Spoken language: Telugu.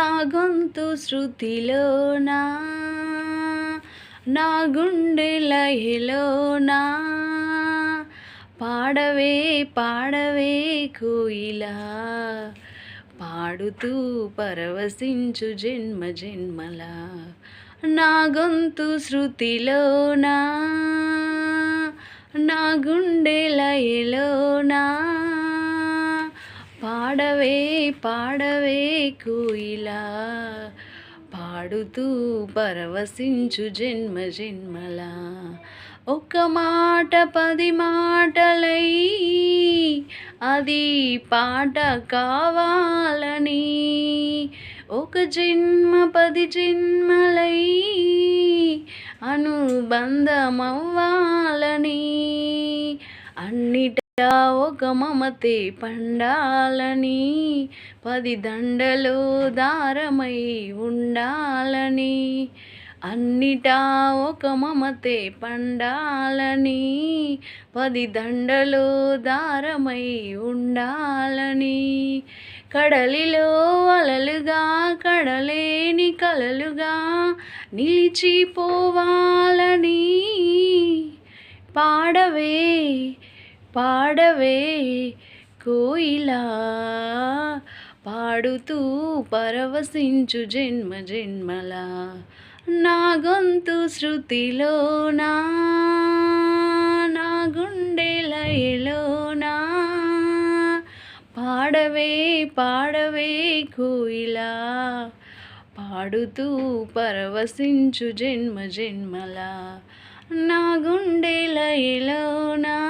నా గొంతు శృతిలోనా నా గుండె లయలోనా పాడవే పాడవే కోయిలా పాడుతూ పరవశించు జన్మ జన్మలా నా గొంతు శృతిలోనా నా గుండె లయలోనా పాడవే పాడవే కోయిలా పాడుతూ పరవశించు జన్మ జన్మలా ఒక మాట 10 మాటలై అది పాట కావాలని ఒక జన్మ 10 జన్మలై అనుబంధమవ్వాలని అన్నిటా ఒక మమతే పండాలని 10 దండలో దారమై ఉండాలని అన్నిటా ఒక మమతే పండాలని 10 దండలో దారమై ఉండాలని కడలిలో అలలుగా కడలేని కలలుగా నిలిచిపోవాలని పాడవే పాడవే కోయిలా పాడుతూ పరవశించు జన్మ జన్మలా నా గొంతు శృతిలోనా నా గుండె లయలోనా పాడవే పాడవే కోయిలా పాడుతూ పరవశించు జన్మ జన్మలా నా గుండె లయలోనా